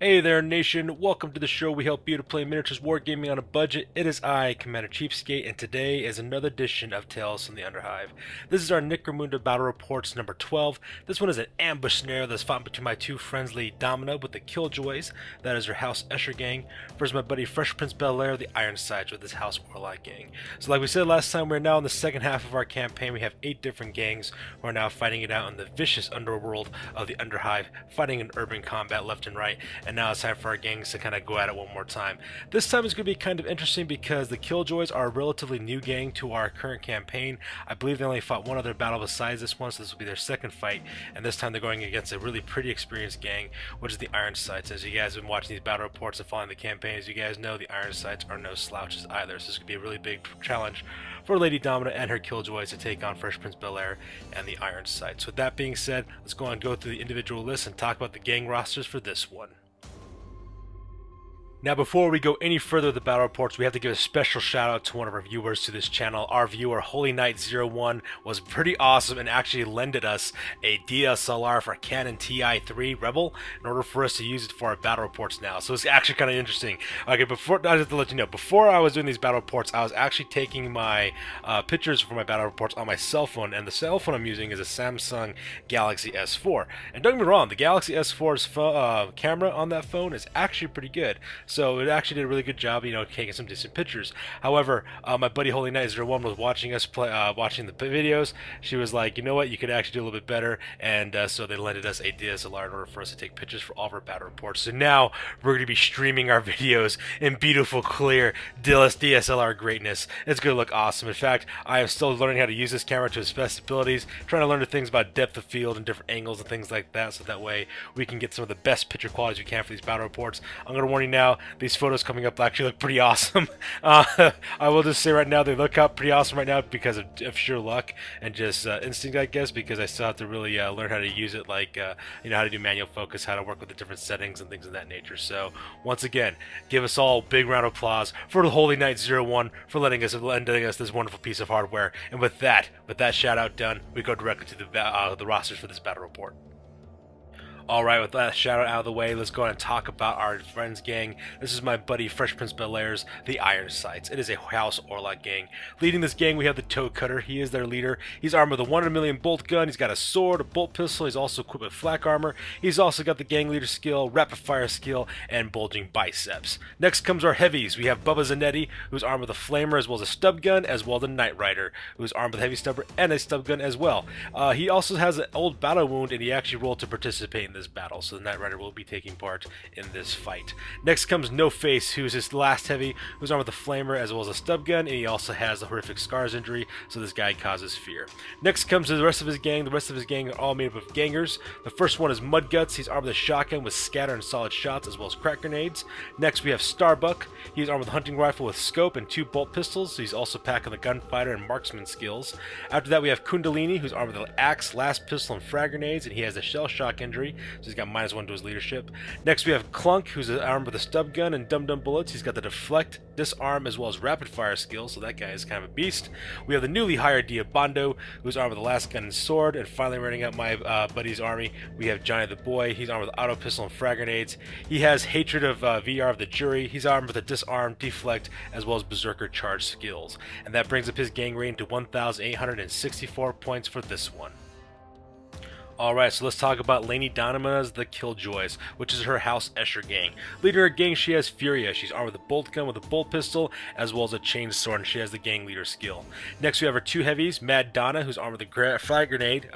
Hey there, nation. Welcome to the show. We help you to play miniatures wargaming on a budget. It is I, Commander CheapSkate, and today is another edition of Tales from the Underhive. This is our Necromunda Battle Reports number 12. This one is an ambush scenario that's fought between my two friends, Lady Domina with the Killjoys, that is her House Escher gang, versus my buddy Fresh Prince Bel-Air, the Ironsides, with his House Orlock gang. So like we said last time, we're now in the second half of our campaign. We have 8 different gangs who are now fighting it out in the vicious underworld of the Underhive, fighting in urban combat left and right, and now it's time for our gangs to kind of go at it one more time. This time is going to be kind of interesting because the Killjoys are a relatively new gang to our current campaign. I believe they only fought one other battle besides this one, so this will be their second fight, and this time they're going against a really pretty experienced gang, which is the Ironsides. As you guys have been watching these battle reports and following the campaign, as you guys know, the Ironsides are no slouches either, so this could be a really big challenge for Lady Domina and her Killjoys to take on Fresh Prince Bel-Air and the Ironsides. So with that being said, let's go on and go through the individual lists and talk about the gang rosters for this one. Now, before we go any further with the battle reports, we have to give a special shout out to one of our viewers to this channel. Our viewer, Holy Knight01, was pretty awesome and actually lended us a DSLR for Canon TI3 Rebel in order for us to use it for our battle reports now. So it's actually kind of interesting. Okay, before I have to let you know, before I was doing these battle reports, I was actually taking my pictures for my battle reports on my cell phone, and the cell phone I'm using is a Samsung Galaxy S4. And don't get me wrong, the Galaxy S4's camera on that phone is actually pretty good. So it actually did a really good job, taking some decent pictures. However, my buddy Holy Knight01 was watching us play, watching the videos. She was like, you know what, you could actually do a little bit better, and so they lended us a DSLR in order for us to take pictures for all of our battle reports. So now we're going to be streaming our videos in beautiful, clear DSLR greatness. It's going to look awesome. In fact, I am still learning how to use this camera to its best abilities, trying to learn the things about depth of field and different angles and things like that, so that way we can get some of the best picture qualities we can for these battle reports. I'm going to warn you now, these photos coming up actually look pretty awesome. I will just say right now, they look up pretty awesome right now because of sheer luck and just instinct, I guess, because I still have to really learn how to use it, like, how to do manual focus, how to work with the different settings and things of that nature. So, once again, give us all a big round of applause for the Holy Knight01 for lending us this wonderful piece of hardware. And with that shout out done, we go directly to the rosters for this battle report. Alright, with that shout out of the way, let's go ahead and talk about our friends gang. This is my buddy Fresh Prince Bel-Air's the Ironsides. It is a House Orlock gang. Leading this gang, we have the Toe Cutter. He is their leader. He's armed with a 1 in a million bolt gun. He's got a sword, a bolt pistol. He's also equipped with flak armor. He's also got the gang leader skill, rapid fire skill, and bulging biceps. Next comes our heavies. We have Bubba Zanetti, who's armed with a flamer as well as a stub gun, as well as a Knight Rider, who's armed with a heavy stubber and a stub gun as well. He also has an old battle wound, and he actually rolled to participate in this battle, so the Knight Rider will be taking part in this fight. Next comes No Face, who's his last heavy, who's armed with a flamer as well as a stub gun, and he also has the horrific scars injury, so this guy causes fear. Next comes the rest of his gang. The rest of his gang are all made up of gangers. The first one is Mudguts. He's armed with a shotgun with scatter and solid shots as well as crack grenades. Next we have Starbuck. He's armed with a hunting rifle with scope and 2 bolt pistols, so he's also packing the gunfighter and marksman skills. After that we have Kundalini, who's armed with an axe, last pistol, and frag grenades, and he has a shell shock injury, so he's got -1 to his leadership. Next we have Clunk, who's armed with a stub gun and dum-dum bullets. He's got the deflect, disarm, as well as rapid fire skills, so that guy is kind of a beast. We have the newly hired Diabando, who's armed with a last gun and sword. And finally, running up my buddy's army, we have Johnny the Boy. He's armed with auto pistol and frag grenades. He has hatred of VR of the jury. He's armed with a disarm, deflect, as well as berserker charge skills. And that brings up his gang rating to 1,864 points for this one. Alright, so let's talk about Lady Domina's the Killjoys, which is her House Escher gang. Leading her gang, she has Furia. She's armed with a bolt gun with a bolt pistol, as well as a chainsaw, and she has the gang leader skill. Next, we have her 2 heavies, Mad Donna, who's armed with a frag grenade,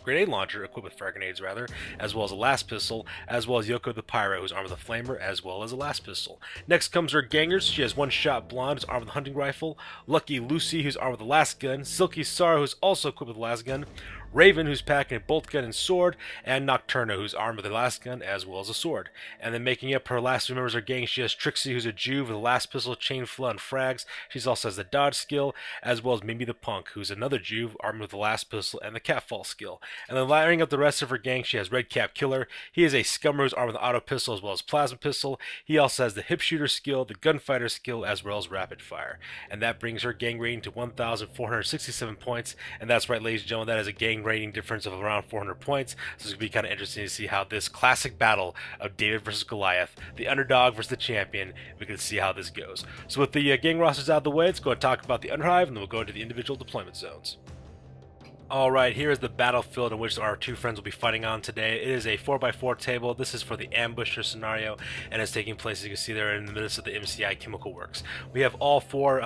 grenade launcher, equipped with frag grenades rather, as well as a last pistol, as well as Yoko the Pyro, who's armed with a flamer, as well as a last pistol. Next comes her gangers. She has One Shot Blonde, who's armed with a hunting rifle, Lucky Lucy, who's armed with a last gun, Silky Sar, who's also equipped with a last gun, Raven, who's packing a bolt gun and sword, and Nocturna, who's armed with a last gun as well as a sword. And then making up her last 2 members of her gang, she has Trixie, who's a Juve with a last pistol, chain flood, and frags. She also has the dodge skill, as well as Mimi the Punk, who's another Juve armed with the last pistol and the catfall skill. And then layering up the rest of her gang, she has Redcap Killer. He is a scummer who's armed with an auto pistol as well as plasma pistol. He also has the hip shooter skill, the gunfighter skill, as well as rapid fire. And that brings her gang rating to 1,467 points. And that's right, ladies and gentlemen, that is a gang striking rating difference of around 400 points. So it's going to be kind of interesting to see how this classic battle of David versus Goliath, the underdog versus the champion, we can see how this goes. So with the gang rosters out of the way, let's go and talk about the Underhive, and then we'll go into the individual deployment zones. Alright, here is the battlefield in which our two friends will be fighting on today. It is a 4x4 table. This is for the ambusher scenario, and it's taking place, as you can see there, in the midst of the MCI Chemical Works. We have all four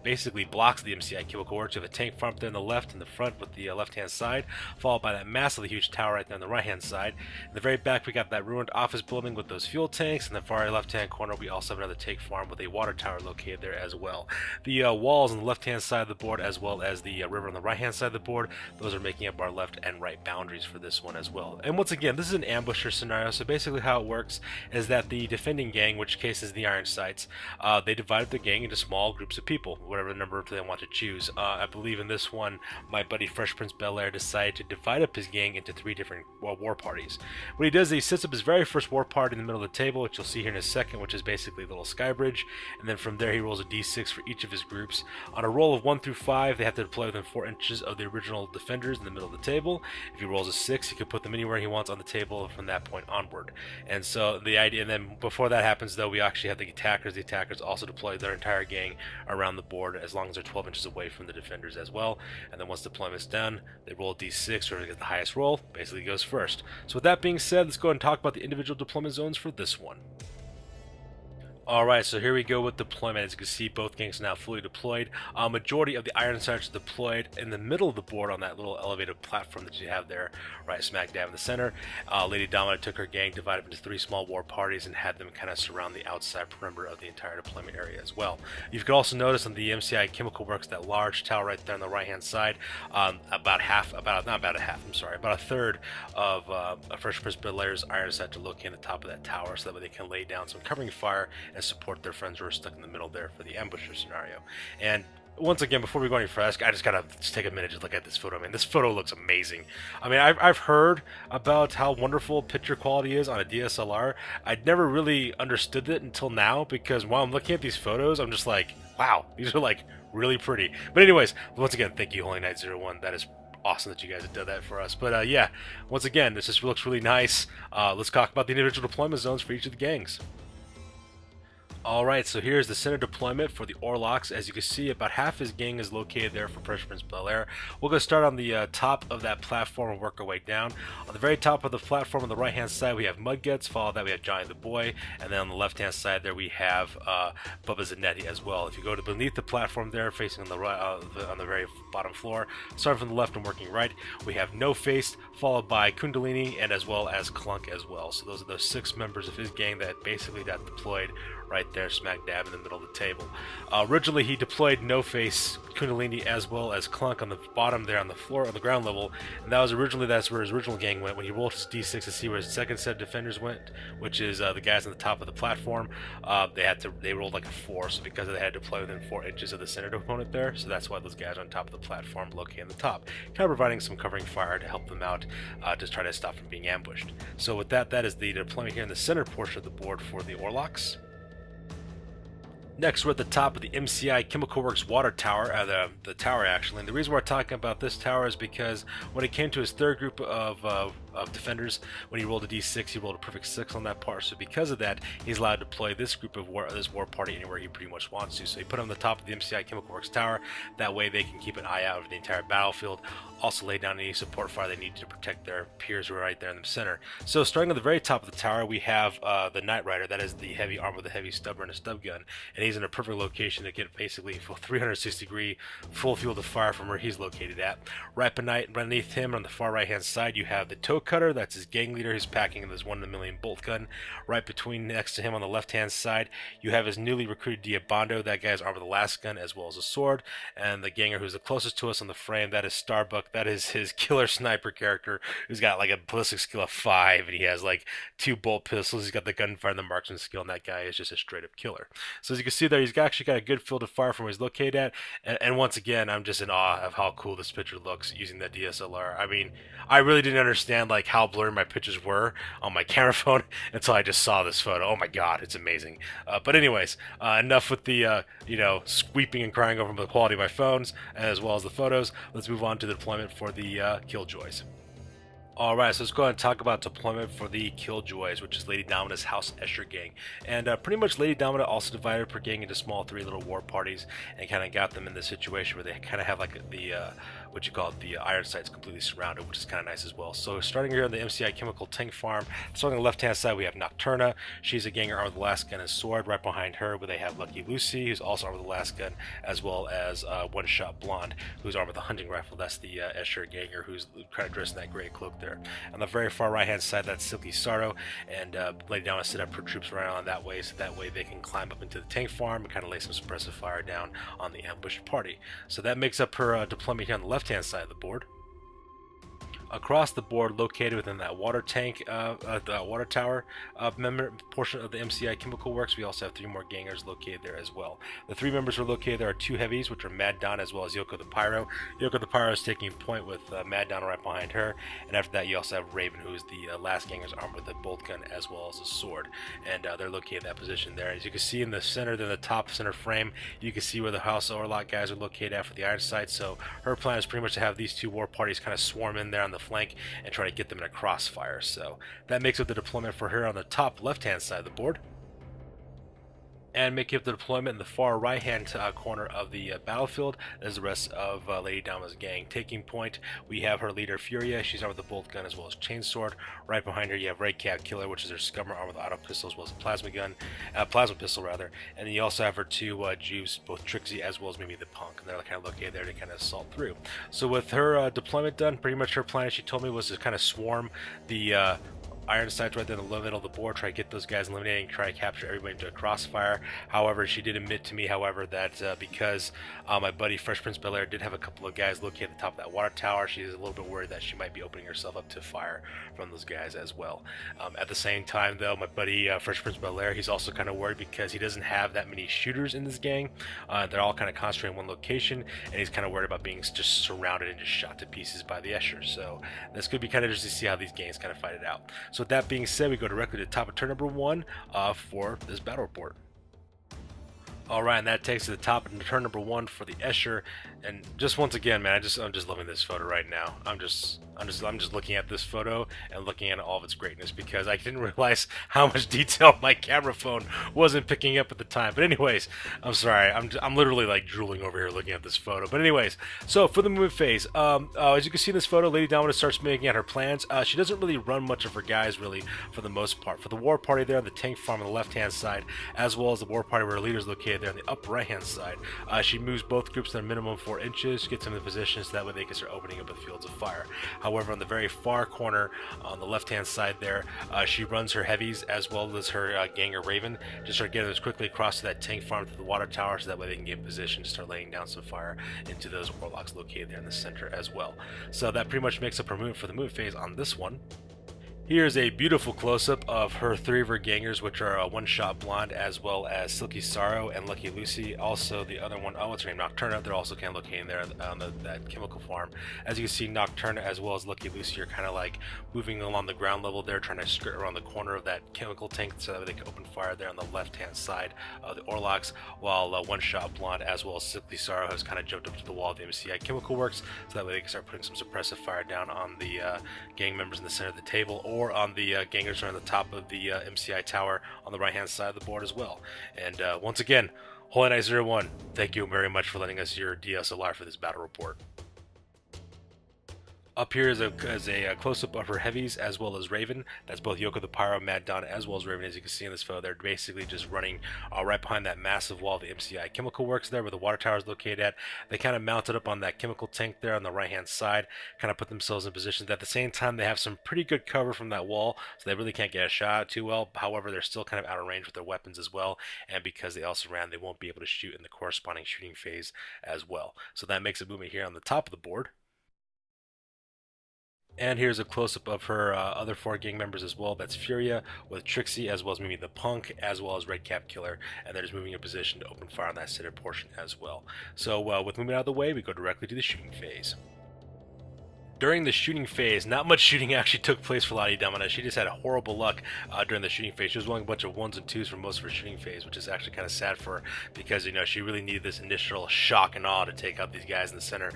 basically blocks of the MCI Chemical Works. You have a tank farm up there on the left, in the front with the left-hand side, followed by that massively huge tower right there on the right-hand side. In the very back, we got that ruined office building with those fuel tanks. In the far left-hand corner, we also have another tank farm with a water tower located there as well. The walls on the left-hand side of the board, as well as the river on the right-hand side of the board, those are making up our left and right boundaries for this one as well. And once again, this is an ambusher scenario, so basically how it works is that the defending gang, which case is the Iron Sights, they divided the gang into small groups of people, whatever number they want to choose. I believe in this one, my buddy Fresh Prince Bel-Air decided to divide up his gang into 3 different war parties. What he does is he sets up his very first war party in the middle of the table, which you'll see here in a second, which is basically a little sky bridge, and then from there he rolls a d6 for each of his groups. On a roll of 1 through 5, they have to deploy within 4 inches of the original defenders in the middle of the table. If he rolls a 6, he can put them anywhere he wants on the table from that point onward. And so the idea, and then before that happens though, we actually have the attackers. The attackers also deploy their entire gang around the board as long as they're 12 inches away from the defenders as well. And then once deployment's done, they roll a d6, whoever gets the highest roll basically goes first. So with that being said, let's go ahead and talk about the individual deployment zones for this one. Alright, so here we go with deployment. As you can see, both gangs are now fully deployed. Majority of the Iron Sights are deployed in the middle of the board on that little elevated platform that you have there, right smack dab in the center. Lady Domina took her gang, divided into 3 small war parties, and had them kind of surround the outside perimeter of the entire deployment area as well. You can also notice on the MCI Chemical Works, that large tower right there on the right-hand side, about a third of Fresh Prince Bel-Air's Iron Sights are located on the top of that tower, so that way they can lay down some covering fire and support their friends who are stuck in the middle there for the ambusher scenario. And once again, before we go any further, I just gotta take a minute to look at this photo. I mean, this photo looks amazing. I mean, I've heard about how wonderful picture quality is on a DSLR. I'd never really understood it until now, because while I'm looking at these photos, I'm just like, wow, these are like really pretty. But anyways, once again, thank you, Holy Knight 01. That is awesome that you guys have done that for us. But yeah, once again, this just looks really nice. Let's talk about the individual deployment zones for each of the gangs. Alright, so here's the center deployment for the Orlocks. As you can see, about half his gang is located there for Fresh Prince Bel-Air. We're going to start on the top of that platform and work our way down. On the very top of the platform on the right hand side, we have Mudguts. Followed that, we have Johnny the Boy. And then on the left hand side there, we have Bubba Zanetti as well. If you go to beneath the platform there, facing on the right, on the very bottom floor, starting from the left and working right, we have No Face, followed by Kundalini, and as well as Clunk as well. So those are those 6 members of his gang that basically got deployed right there smack dab in the middle of the table. Originally he deployed No Face, Kundalini, as well as Clunk on the bottom there on the floor, on the ground level, and that's where his original gang went. When he rolled his d6 to see where his second set of defenders went, which is the guys on the top of the platform, they rolled like a 4, so because they had to deploy within 4 inches of the center opponent there, so that's why those guys on top of the platform located on the top, kind of providing some covering fire to help them out, to try to stop from being ambushed. So with that, that is the deployment here in the center portion of the board for the Orlocks. Next, we're at the top of the MCI Chemical Works water tower, the tower actually, and the reason we're talking about this tower is because when it came to his third group of defenders, when he rolled a d6, he rolled a perfect 6 on that part, so because of that, he's allowed to deploy this group of this war party anywhere he pretty much wants to. So he put him on the top of the MCI Chemical Works tower, that way they can keep an eye out over the entire battlefield, also lay down any support fire they need to protect their peers who are right there in the center. So starting at the very top of the tower, we have the Knight Rider, that is the heavy armor with a heavy stubber and a stub gun, and he's in a perfect location to get basically a 360 degree full field of fire from where he's located at. Right beneath him on the far right hand side, you have the Toe Cutter, that's his gang leader who's packing this 1 in a million bolt gun. Right between next to him on the left hand side, you have his newly recruited Diabando, that guy's armed with a last gun as well as a sword, and the ganger who's the closest to us on the frame, that is Starbuck, that is his killer sniper character who's got like a ballistic skill of 5, and he has like 2 bolt pistols, he's got the gunfire and the marksman skill, and that guy is just a straight up killer. So as you can see there, he's actually got a good field of fire from where he's located at, and once again, I'm just in awe of how cool this picture looks using that DSLR. I mean, I really didn't understand like how blurry my pictures were on my camera phone until I just saw this photo. Oh my god, it's amazing. But anyways, enough with the squeeping and crying over the quality of my phones as well as the photos. Let's move on to the deployment for the Killjoys. Alright, so let's go ahead and talk about deployment for the Killjoys, which is Lady Domina's House Escher gang. And pretty much Lady Domina also divided her gang into small 3 little war parties and kind of got them in this situation where they kind of have like the, what you call it, the iron sights completely surrounded, which is kind of nice as well. So starting here on the MCI Chemical Tank Farm, starting on the left-hand side we have Nocturna. She's a ganger armed with the last gun and sword. Right behind her where they have Lucky Lucy, who's also armed with the last gun, as well as One Shot Blonde, who's armed with a hunting rifle. That's the Escher ganger who's kind of dressed in that gray cloak there. On the very far right hand side, that's Silky Sorrow, and Lady Donna set up her troops right on that way, so that way they can climb up into the tank farm and kind of lay some suppressive fire down on the ambushed party. So that makes up her deployment here on the left hand side of the board. Across the board, located within that water tank, the water tower portion of the MCI Chemical Works, we also have 3 more gangers located there as well. The 3 members who are located there are 2 heavies, which are Mad Don as well as Yoko the Pyro. Yoko the Pyro is taking point with Mad Don right behind her, and after that you also have Raven, who is the last ganger's armed with a bolt gun as well as a sword, and they're located in that position there. As you can see in the center, in the top center frame, you can see where the House Orlock guys are located after the iron sight. So her plan is pretty much to have these 2 war parties kind of swarm in there on the flank and try to get them in a crossfire. So that makes up the deployment for her on the top left hand side of the board. And making up the deployment in the far right hand corner of the battlefield is the rest of Lady Domina's gang. Taking point, we have her leader Furia. She's armed with a bolt gun as well as chainsword. Right behind her you have Red Cat Killer, which is her scummer armed with an auto pistol as well as a plasma pistol rather. And then you also have her 2 Jews, both Trixie as well as maybe the Punk, and they're kind of located there to kind of assault through. So with her deployment done, pretty much her plan, she told me, was to kind of swarm the iron sights right there in the middle of the board, try to get those guys eliminated and try to capture everybody into a crossfire. However, she did admit to me, however, that because my buddy Fresh Prince Bel-Air did have a couple of guys located at the top of that water tower, she's a little bit worried that she might be opening herself up to fire from those guys as well. At the same time, though, my buddy Fresh Prince Bel-Air, he's also kind of worried because he doesn't have that many shooters in this gang. They're all kind of concentrated in one location, and he's kind of worried about being just surrounded and just shot to pieces by the Escher. So this could be kind of interesting to see how these gangs kind of fight it out. So with that being said, we go directly to the top of turn number 1 for this battle report. Alright, and that takes to the top of turn number 1 for the Escher. And just once again, man, I'm just loving this photo right now. I'm just looking at this photo and looking at all of its greatness because I didn't realize how much detail my camera phone wasn't picking up at the time. But anyways, I'm sorry, I'm literally like drooling over here looking at this photo. But anyways, so for the movement phase, as you can see in this photo, Lady Domina starts making out her plans. She doesn't really run much of her guys really for the most part. For the war party there on the tank farm on the left hand side, as well as the war party where her leader is located there on the upper right hand side, she moves both groups to a minimum 4 inches, gets them in position so that way they can start opening up the fields of fire. However, on the very far corner on the left hand side there, she runs her heavies as well as her ganger Raven to start getting those quickly across to that tank farm to the water tower so that way they can get in position to start laying down some fire into those Orlocks located there in the center as well. So that pretty much makes up her movement for the move phase on this one. Here's a beautiful close-up of her 3 of her gangers, which are One Shot Blonde as well as Silky Sorrow and Lucky Lucy. Also the other one, what's her name, Nocturna. They're also kind of located there on that chemical farm. As you can see, Nocturna as well as Lucky Lucy are kind of like moving along the ground level there, trying to skirt around the corner of that chemical tank so that they can open fire there on the left-hand side of the Orlocks, while One Shot Blonde as well as Silky Sorrow has kind of jumped up to the wall of the MCI Chemical Works so that way they can start putting some suppressive fire down on the gang members in the center of the table, or on the gangers on the top of the MCI tower on the right hand side of the board as well. And once again, Holy Knight 01, thank you very much for letting us your DSLR for this battle report. Up here is a close-up of her heavies as well as Raven. That's both Yoko the Pyro, Mad Don, as well as Raven. As you can see in this photo, they're basically just running right behind that massive wall of the MCI Chemical Works there where the water tower is located at. They kind of mounted up on that chemical tank there on the right-hand side, kind of put themselves in positions. At the same time, they have some pretty good cover from that wall, so they really can't get a shot too well. However, they're still kind of out of range with their weapons as well, and because they also ran, they won't be able to shoot in the corresponding shooting phase as well. So that makes a movement here on the top of the board. And here's a close-up of her other 4 gang members as well. That's Furia with Trixie as well as maybe the Punk as well as Red Cap Killer. And they're just moving in position to open fire on that center portion as well. So with movement out of the way, we go directly to the shooting phase. During the shooting phase, not much shooting actually took place for Lady Domina. She just had horrible luck during the shooting phase. She was rolling a bunch of 1s and 2s for most of her shooting phase, which is actually kind of sad for her because, you know, she really needed this initial shock and awe to take out these guys in the center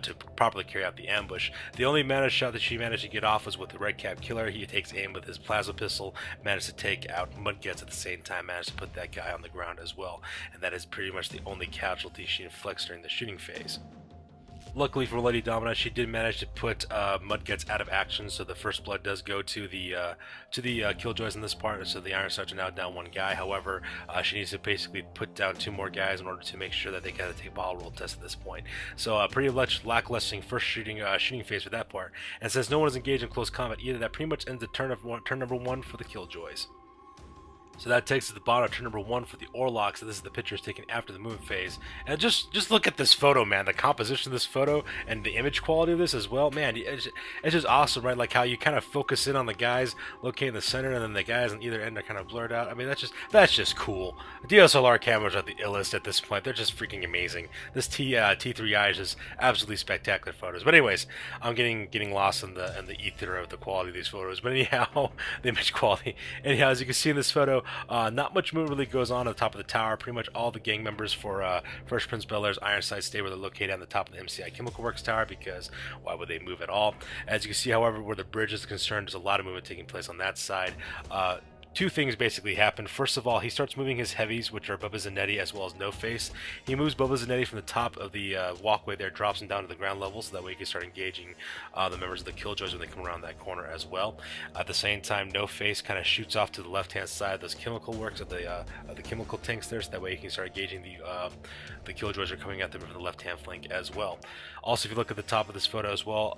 to properly carry out the ambush. The only mana shot that she managed to get off was with the Red Cap Killer. He takes aim with his plasma pistol, managed to take out Mudguts at the same time, managed to put that guy on the ground as well. And that is pretty much the only casualty she inflicts during the shooting phase. Luckily for Lady Domina, she did manage to put Mudguts out of action, so the first blood does go to the Killjoys in this part. So the Iron Sights are now down one guy. However, she needs to basically put down 2 more guys in order to make sure that they gotta take bottle roll test at this point. So pretty much lacklusting first shooting phase for that part. And since no one is engaged in close combat either, that pretty much ends the turn number 1 for the Killjoys. So that takes us to the bottom of turn number 1 for the Orlock. So this is the pictures taken after the movement phase. And just look at this photo, man. The composition of this photo and the image quality of this as well. Man, it's just awesome, right? Like how you kind of focus in on the guys located in the center, and then the guys on either end are kind of blurred out. I mean, that's just cool. DSLR cameras are the illest at this point. They're just freaking amazing. This T3i is just absolutely spectacular photos. But anyways, I'm getting lost in the ether of the quality of these photos. But anyhow, the image quality. Anyhow, as you can see in this photo, not much movement really goes on at the top of the tower. Pretty much all the gang members for First Prince Bel-Air's Iron Sights stay where they're located on the top of the MCI Chemical Works tower, because why would they move at all? As you can see, however, where the bridge is concerned, there's a lot of movement taking place on that side. 2 things basically happen. First of all, he starts moving his heavies, which are Bubba Zanetti as well as No Face. He moves Bubba Zanetti from the top of the walkway there, drops him down to the ground level, so that way he can start engaging the members of the Killjoys when they come around that corner as well. At the same time, No Face kind of shoots off to the left-hand side of those chemical works of the chemical tanks there, so that way he can start engaging the Killjoys are coming at them from the left-hand flank as well. Also, if you look at the top of this photo as well,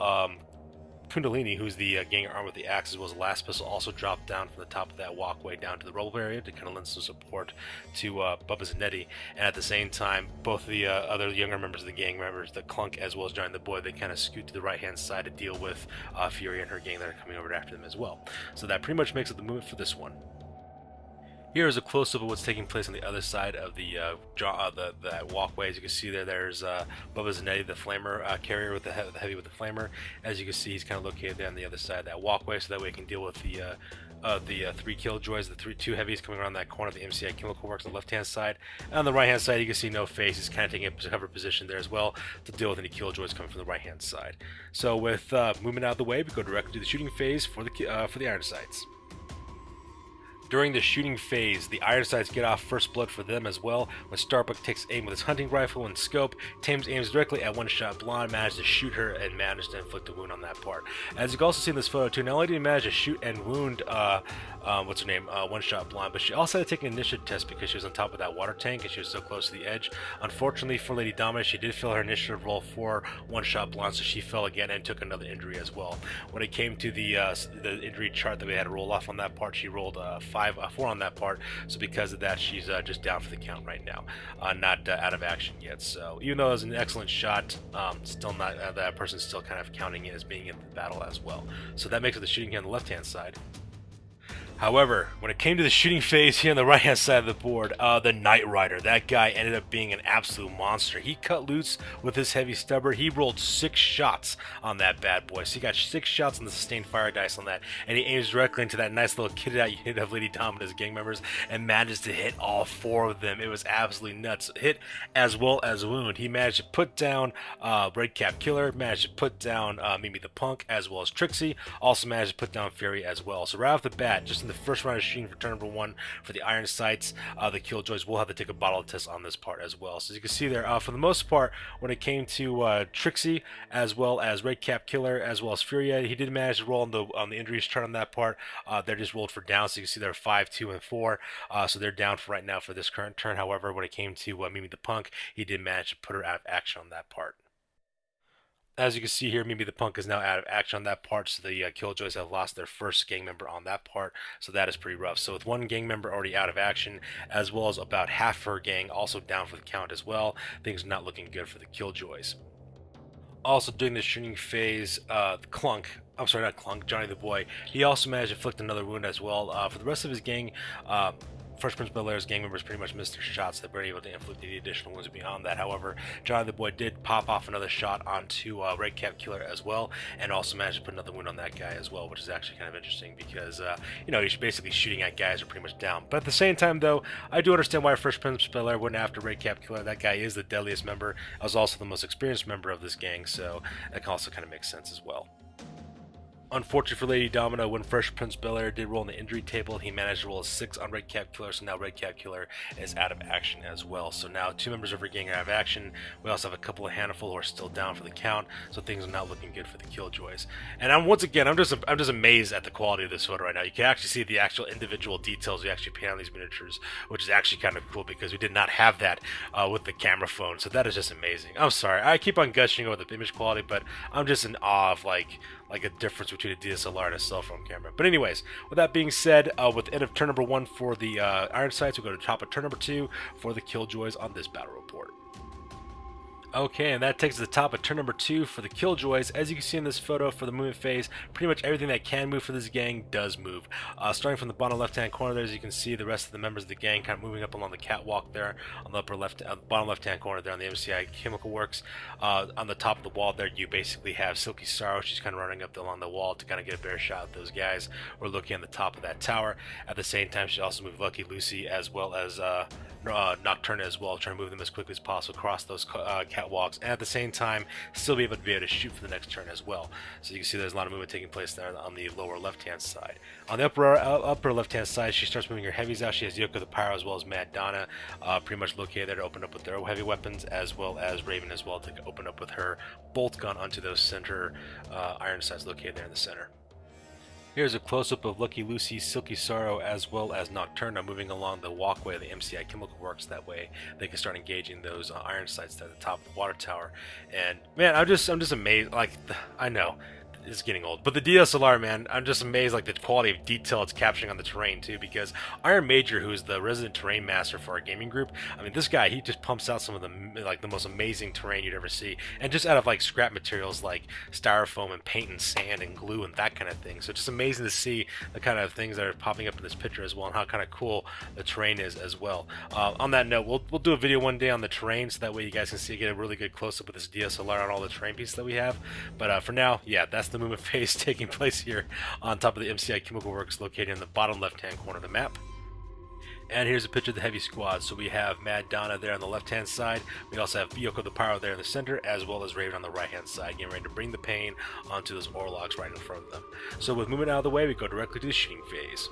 Kundalini, who's the gang armed with the axe as well as the last pistol, also dropped down from the top of that walkway down to the rubble area to kind of lend some support to Bubba Zanetti. And at the same time, both the other younger members of the gang members, the Clunk as well as Johnny the Boy, they kind of scoot to the right hand side to deal with Fury and her gang that are coming over after them as well. So that pretty much makes it the movement for this one. Here is a close-up of what's taking place on the other side of the walkway. As you can see there's Bubba Zanetti, the flamer carrier with the heavy with the flamer. As you can see, he's kind of located there on the other side of that walkway, so that way he can deal with the 3 Killjoys, the 2 heavies coming around that corner of the MCI Chemical Works on the left-hand side. And on the right-hand side, you can see No Face. He's kind of taking a cover position there as well to deal with any Killjoys coming from the right-hand side. So with movement out of the way, we go directly to the shooting phase for the Iron Sights. During the shooting phase, the Iron Sights get off first blood for them as well, when Starbuck takes aim with his hunting rifle and scope. Thames aims directly at One Shot Blonde, managed to shoot her and managed to inflict a wound on that part. As you can also see in this photo too, not only did he manage to shoot and wound One Shot Blonde, but she also had to take an initiative test because she was on top of that water tank and she was so close to the edge. Unfortunately for Lady Domina, she did fail her initiative roll for One Shot Blonde, so she fell again and took another injury as well. When it came to the injury chart that we had to roll off on that part, she rolled 4 on that part, so because of that she's just down for the count right now, not out of action yet. So even though it was an excellent shot, still not that person's still kind of counting it as being in the battle as well. So that makes it the shooting here on the left hand side. However, when it came to the shooting phase here on the right-hand side of the board, the Knight Rider, that guy ended up being an absolute monster. He cut loose with his heavy stubber. He rolled 6 shots on that bad boy. So he got 6 shots on the sustained fire dice on that, and he aims directly into that nice little kitted out unit of Lady Domina's gang members and manages to hit all 4 of them. It was absolutely nuts. Hit as well as wound. He managed to put down Red Cap Killer, managed to put down Mimi the Punk, as well as Trixie. Also managed to put down Fury as well. So right off the bat, just in the first round of shooting for turn number 1 for the Iron Sights, the Killjoys will have to take a bottle test on this part as well. So as you can see there, for the most part, when it came to Trixie as well as Red Cap Killer as well as Furia, he did manage to roll on the injuries chart on that part. They're just rolled for down, so you can see they're 5, 2, and 4. So they're down for right now for this current turn. However, when it came to Mimi the Punk, he did manage to put her out of action on that part. As you can see here, Mimi the Punk is now out of action on that part, so the Killjoys have lost their first gang member on that part, so that is pretty rough. So with one gang member already out of action, as well as about half her gang also down for the count as well, things are not looking good for the Killjoys. Also during the shooting phase, Johnny the Boy, he also managed to inflict another wound as well. For the rest of his gang, Fresh Prince of Bel-Air's gang members pretty much missed their shots. They weren't able to inflict any additional wounds beyond that. However, Johnny the Boy did pop off another shot onto Redcap Killer as well, and also managed to put another wound on that guy as well, which is actually kind of interesting because, you know, he's basically shooting at guys who are pretty much down. But at the same time, though, I do understand why Fresh Prince of Bel-Air went after Redcap Killer. That guy is the deadliest member. I was also the most experienced member of this gang, so that also kind of makes sense as well. Unfortunately for Lady Domino, when Fresh Prince Bel-Air did roll on the injury table, he managed to roll a 6 on Redcap Killer, so now Redcap Killer is out of action as well. So now 2 members of our gang are out of action. We also have a couple of handful who are still down for the count, so things are not looking good for the Killjoys. And I'm just amazed at the quality of this photo right now. You can actually see the actual individual details we actually paint on these miniatures, which is actually kind of cool because we did not have that with the camera phone. So that is just amazing. I'm sorry, I keep on gushing over the image quality, but I'm just in awe of like a difference between a DSLR and a cell phone camera. But anyways, with that being said, with the end of turn number 1 for the Iron Sights, we'll go to top of turn number 2 for the Killjoys on this battle report. Okay, and that takes us to the top of turn number 2 for the Killjoys. As you can see in this photo for the movement phase, pretty much everything that can move for this gang does move. Starting from the bottom left-hand corner there, as you can see the rest of the members of the gang kind of moving up along the catwalk there on the bottom left-hand corner there on the MCI Chemical Works. On the top of the wall there, you basically have Silky Sorrow. She's kind of running up along the wall to kind of get a better shot at those guys. We're looking at the top of that tower. At the same time, she also moved Lucky Lucy as well as Nocturna as well, trying to move them as quickly as possible across those catwalks, and at the same time still be able to shoot for the next turn as well. So you can see there's a lot of movement taking place there on the lower left hand side. On the upper left hand side, she starts moving her heavies out. She has Yoko the Pyro as well as Mad Donna pretty much located there to open up with their heavy weapons, as well as Raven as well to open up with her bolt gun onto those center iron sights located there in the center. Here's a close-up of Lucky Lucy, Silky Sorrow, as well as Nocturna moving along the walkway of the MCI Chemical Works. That way they can start engaging those iron sights at the top of the water tower. And man, I'm just amazed. Like, I know it's getting old, but the DSLR, man, I'm just amazed like the quality of detail it's capturing on the terrain too, because Iron Major, who's the resident terrain master for our gaming group, I mean, this guy, he just pumps out some of the most amazing terrain you'd ever see, and just out of like scrap materials like styrofoam and paint and sand and glue and that kind of thing. So just amazing to see the kind of things that are popping up in this picture as well, and how kind of cool the terrain is as well. On that note, we'll do a video one day on the terrain, so that way you guys can see, get a really good close-up with this DSLR on all the terrain pieces that we have. But for now, yeah, that's the movement phase taking place here on top of the MCI Chemical Works located in the bottom left-hand corner of the map. And here's a picture of the heavy squad. So we have Mad Donna there on the left-hand side. We also have Yoko the Pyro there in the center, as well as Raven on the right-hand side, getting ready to bring the pain onto those Orlocks right in front of them. So with movement out of the way, we go directly to the shooting phase.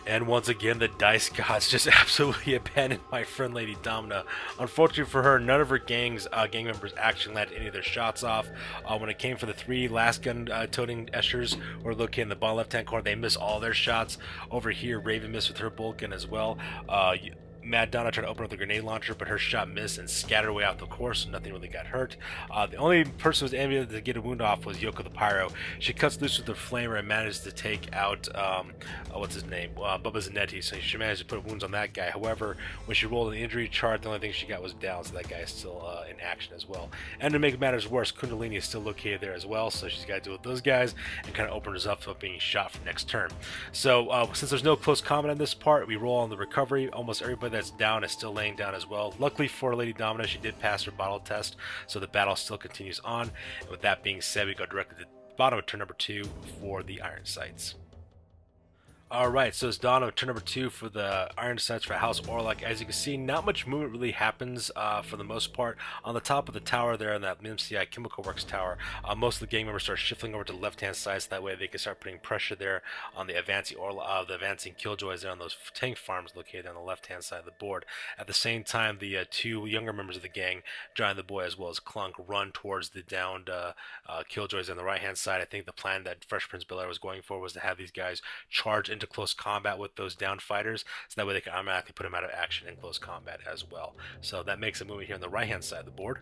And once again, the dice gods just absolutely abandoned my friend Lady Domina. Unfortunately for her, none of her gang members actually landed any of their shots off. When it came for the 3 last gun toting Eschers, who are located in the bottom left-hand corner, they missed all their shots. Over here, Raven missed with her bolt gun as well. Mad Donna tried to open up the grenade launcher, but her shot missed and scattered away off the course, so nothing really got hurt. The only person who was able to get a wound off was Yoko the Pyro. She cuts loose with the flamer and managed to take out, what's his name? Bubba Zanetti, so she managed to put wounds on that guy. However, when she rolled the injury chart, the only thing she got was down, so that guy is still in action as well. And to make matters worse, Kundalini is still located there as well, so she's got to deal with those guys and kind of open herself up being shot for next turn. So since there's no close combat on this part, we roll on the recovery. Almost everybody that's down is still laying down as well. Luckily for Lady Domina, she did pass her bottle test, so the battle still continues on. And with that being said, we go directly to the bottom of turn number 2 for the iron sights. Alright, so it's dawn of turn number 2 for the iron sights for House Orlock. As you can see, not much movement really happens for the most part. On the top of the tower there in that MCI Chemical Works tower, most of the gang members start shifting over to the left-hand side, so that way they can start putting pressure there on the advancing Killjoys there on those tank farms located on the left-hand side of the board. At the same time, the 2 younger members of the gang, Johnny the Boy as well as Clunk, run towards the downed Killjoys on the right-hand side. I think the plan that Fresh Prince Bel-Air was going for was to have these guys charge into close combat with those down fighters, so that way they can automatically put them out of action in close combat as well. So that makes a movement here on the right hand side of the board.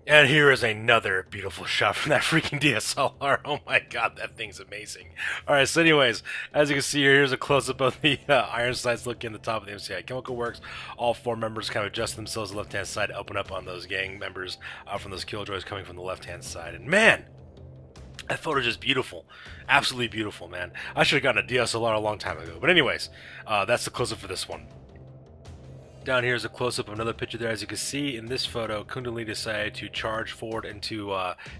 And here is another beautiful shot from that freaking DSLR. Oh my god, that thing's amazing. Alright, so anyways, as you can see here, here's a close-up of the iron sights looking at the top of the MCI Chemical Works. All 4 members kind of adjust themselves to the left-hand side to open up on those gang members from those Killjoys coming from the left-hand side. And man, That photo is just beautiful. Absolutely beautiful, man. I should have gotten a DSLR a long time ago. But anyways, that's the close-up for this one. Down here is a close-up of another picture there. As you can see in this photo, Kundalini decided to charge forward into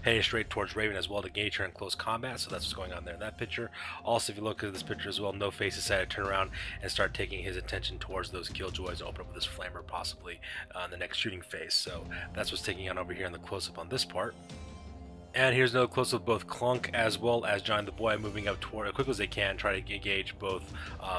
heading straight towards Raven as well to engage her in close combat. So that's what's going on there in that picture. Also, if you look at this picture as well, No Face decided to turn around and start taking his attention towards those Killjoys and open up with this flamer possibly in the next shooting phase. So that's what's taking on over here in the close-up on this part. And here's another close-up of both Clunk as well as Johnny the Boy moving up toward as quick as they can, try to engage both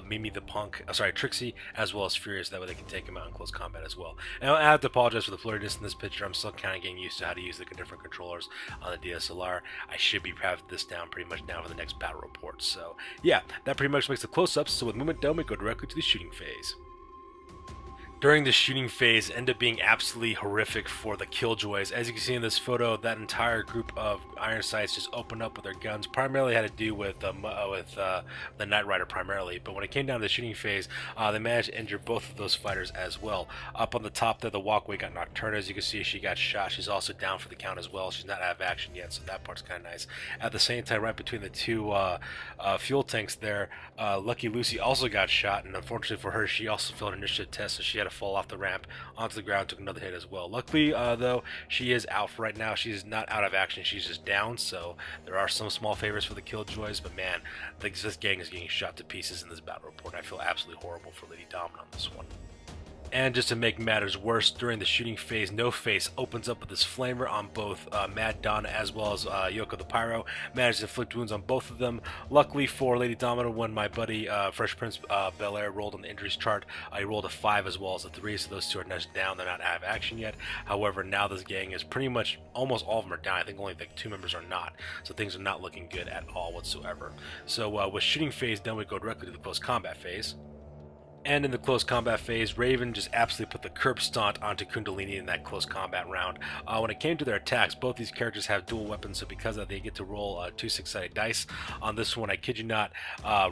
Mimi the Punk, Trixie, as well as Furious. That way they can take him out in close combat as well. And I have to apologize for the blurriness in this picture. I'm still kind of getting used to how to use the different controllers on the DSLR. I should be having this down pretty much now for the next battle report. So yeah, that pretty much makes the close-ups. So with movement done, we go directly to the shooting phase. During the shooting phase, ended up being absolutely horrific for the Killjoys. As you can see in this photo, that entire group of Iron Sights just opened up with their guns. Primarily had to do with the Knight Rider primarily, but when it came down to the shooting phase, they managed to injure both of those fighters as well. Up on the top there, the walkway got Nocturna. As you can see, she got shot. She's also down for the count as well. She's not out of action yet, so that part's kind of nice. At the same time, right between the two fuel tanks there, Lucky Lucy also got shot, and unfortunately for her, she also failed an initiative test, so she had to fall off the ramp onto the ground, took another hit as well. Luckily, though, she is out for right now. She's not out of action, she's just down, so there are some small favors for the Killjoys, but man, this gang is getting shot to pieces in this battle report. I feel absolutely horrible for Lady Domina on this one. And just to make matters worse, during the shooting phase, No Face opens up with this flamer on both Mad Donna as well as Yoko the Pyro. Managed to inflict wounds on both of them. Luckily for Lady Domino, when my buddy Fresh Prince Bel-Air rolled on the injuries chart, he rolled a 5 as well as a 3, so those two are nudged down. They're not out of action yet. However, now this gang is pretty much, almost all of them are down. I think only like 2 members are not, so things are not looking good at all whatsoever. So with shooting phase done, we go directly to the close combat phase. And in the close combat phase, Raven just absolutely put the curb stomp onto Kundalini in that close combat round. When it came to their attacks, both these characters have dual weapons, so because of that, they get to roll 2 6-sided dice. On this one, I kid you not,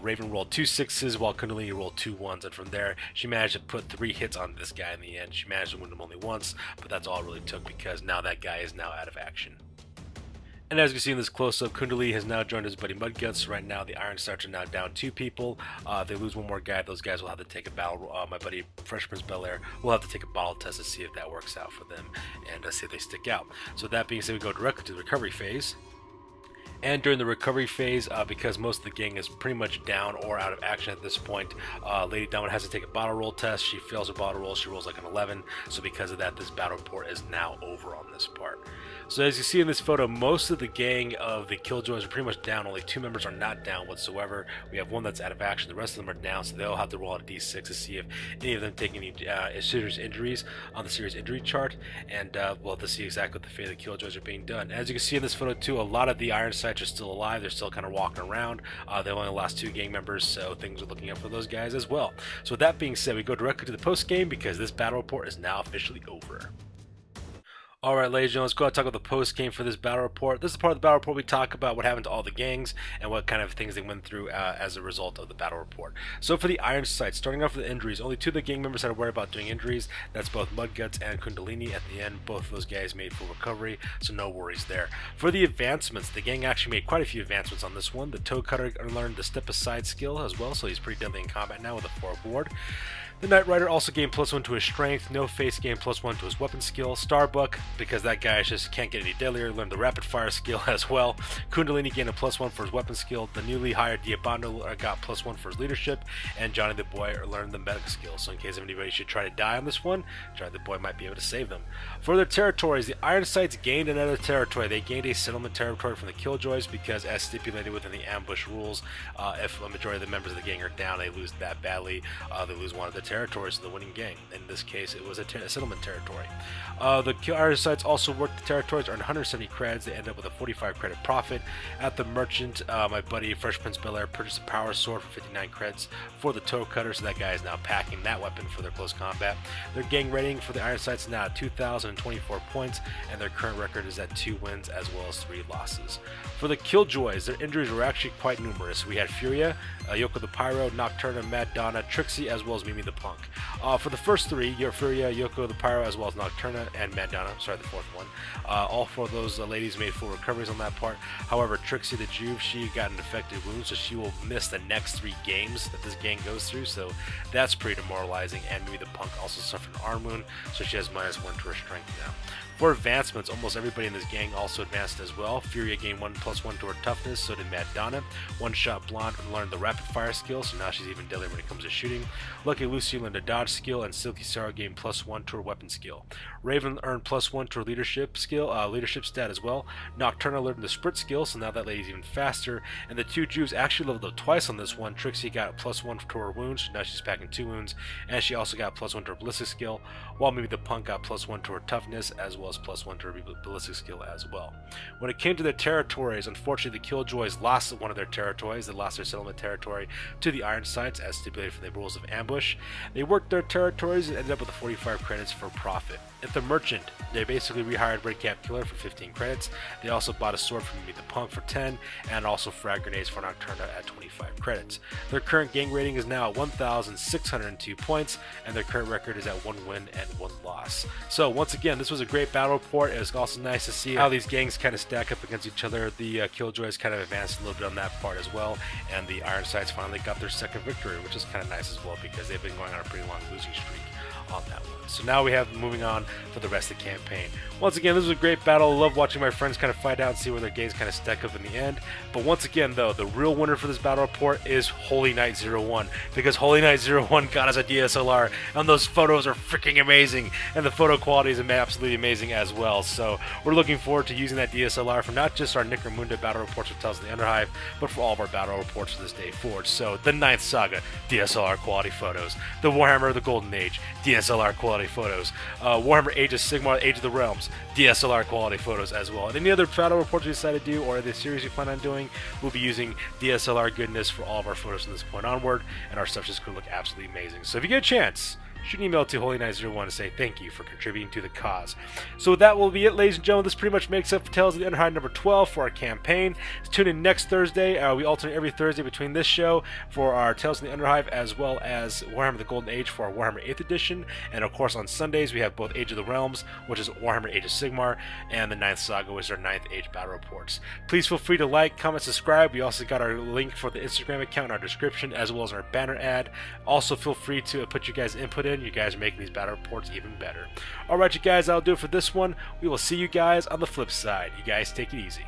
Raven rolled 2 6s while Kundalini rolled 2 1s, and from there, she managed to put 3 hits on this guy in the end. She managed to wound him only once, but that's all it really took because now that guy is now out of action. And as you can see in this close-up, Kundalini has now joined his buddy Mudguts. So right now, the Iron Sights are now down 2 people. They lose 1 more guy. Those guys will have to take a battle. My buddy Fresh Prince Bel-Air will have to take a bottle test to see if that works out for them and see if they stick out. So that being said, we go directly to the recovery phase. And during the recovery phase, because most of the gang is pretty much down or out of action at this point, Lady Domino has to take a battle roll test. She fails her battle roll. She rolls like an 11. So because of that, this battle report is now over on this part. So as you see in this photo, most of the gang of the Killjoys are pretty much down. Only 2 members are not down whatsoever. We have 1 that's out of action. The rest of them are down, so they'll have to roll a d6 to see if any of them take any serious injuries on the serious injury chart. And we'll have to see exactly what the fate of the Killjoys are being done. As you can see in this photo too, a lot of the Iron Sights are still alive. They're still kind of walking around. They only lost 2 gang members, so things are looking up for those guys as well. So with that being said, we go directly to the post game because this battle report is now officially over. Alright, ladies and gentlemen, let's go ahead and talk about the post game for this battle report. This is part of the battle report we talk about what happened to all the gangs and what kind of things they went through as a result of the battle report. So for the Iron Sights, starting off with the injuries, only 2 of the gang members had to worry about doing injuries. That's both Mudguts and Kundalini. At the end, both of those guys made full recovery, so no worries there. For the advancements, the gang actually made quite a few advancements on this one. The Toe Cutter learned the Step Aside skill as well, so he's pretty deadly in combat now with a 4 ward. The Knight Rider also gained +1 to his strength. No Face gained +1 to his weapon skill. Starbuck, because that guy just can't get any deadlier, learned the rapid fire skill as well. Kundalini gained a +1 for his weapon skill. The newly hired Diabando got +1 for his leadership, and Johnny the Boy learned the medical skill. So in case anybody should try to die on this one, Johnny the Boy might be able to save them. For their territories, the Iron Sights gained another territory. They gained a settlement territory from the Killjoys because, as stipulated within the ambush rules, if a majority of the members of the gang are down, they lose that badly. They lose one of the territories of the winning gang. In this case, it was a settlement territory. The Iron Sights also worked the territories, earned 170 creds. They end up with a 45 credit profit. At the merchant, my buddy Fresh Prince Bel-Air purchased a power sword for 59 creds for the Toe Cutter, so that guy is now packing that weapon for their close combat. Their gang rating for the Iron Sights is now at 2,024 points, and their current record is at 2 wins as well as 3 losses. For the Killjoys, their injuries were actually quite numerous. We had Furia, Yoko the Pyro, Nocturna, Mad Donna, Trixie, as well as Mimi the Punk. For the first three, Furia, Yoko the Pyro, as well as Nocturna and Madonna, sorry, the fourth one, all four of those ladies made full recoveries on that part. However, Trixie the Juve, she got an infected wound, so she will miss the next 3 games that this gang goes through, so that's pretty demoralizing. And Mimi the Punk also suffered an arm wound, so she has -1 to her strength now. For advancements, almost everybody in this gang also advanced as well. Furia gained 1+1 to her toughness, so did Madonna. One Shot Blonde learned the rapid fire skill, so now she's even deadlier when it comes to shooting. Lucky Lucy learned a dodge skill, and Silky Sarah gained +1 to her weapon skill. Raven earned +1 to her leadership skill, leadership stat as well. Nocturna learned the sprint skill, so now that lady's even faster. And the 2 Jews actually leveled up twice on this one. Trixie got +1 to her wounds, so now she's packing 2 wounds, and she also got +1 to her ballistic skill, while maybe the Punk got +1 to her toughness, as well as +1 to her ballistic skill as well. When it came to their territories, unfortunately the Killjoys lost one of their territories. They lost their settlement territory to the Ironsides, as stipulated from the rules of ambush. They worked their territories and ended up with 45 credits for profit. At the Merchant, they basically rehired Redcap Killer for 15 credits. They also bought a sword from the Punk for 10, and also frag grenades for Nocturna at 25 credits. Their current gang rating is now at 1,602 points, and their current record is at 1 win and 1 loss. So once again, this was a great battle report. It was also nice to see how these gangs kind of stack up against each other. The Killjoys kind of advanced a little bit on that part as well, and the Ironsides finally got their second victory, which is kind of nice as well, because they've been going on a pretty long losing streak on that one. So now we have moving on for the rest of the campaign. Once again, this was a great battle. I love watching my friends kind of fight out and see where their games kind of stack up in the end. But once again, though, the real winner for this battle report is Holy Knight 01, because Holy Knight 01 got us a DSLR, and those photos are freaking amazing, and the photo quality is absolutely amazing as well. So we're looking forward to using that DSLR for not just our Necromunda battle reports with Tales of the Underhive, but for all of our battle reports for this day forward. So the 9th Saga, DSLR quality photos. The Warhammer of the Golden Age, DSLR quality photos. Warhammer Age of Sigmar, Age of the Realms, DSLR quality photos as well. And any other battle reports we decide to do, or the series we plan on doing, we'll be using DSLR goodness for all of our photos from this point onward, and our stuff's just going to look absolutely amazing. So if you get a chance, shoot an email to HolyKnight01 to say thank you for contributing to the cause. So that will be it, ladies and gentlemen. This pretty much makes up for Tales of the Underhive number 12 for our campaign. Tune in next Thursday. We alternate every Thursday between this show for our Tales of the Underhive, as well as Warhammer the Golden Age for our Warhammer 8th edition. And of course on Sundays we have both Age of the Realms, which is Warhammer Age of Sigmar, and the 9th Saga, which is our 9th Age battle reports. Please feel free to like, comment, subscribe. We also got our link for the Instagram account in our description, as well as our banner ad. Also feel free to put your guys' input in. You guys are making these battle reports even better. Alright you guys, that'll do it for this one. We will see you guys on the flip side. You guys take it easy.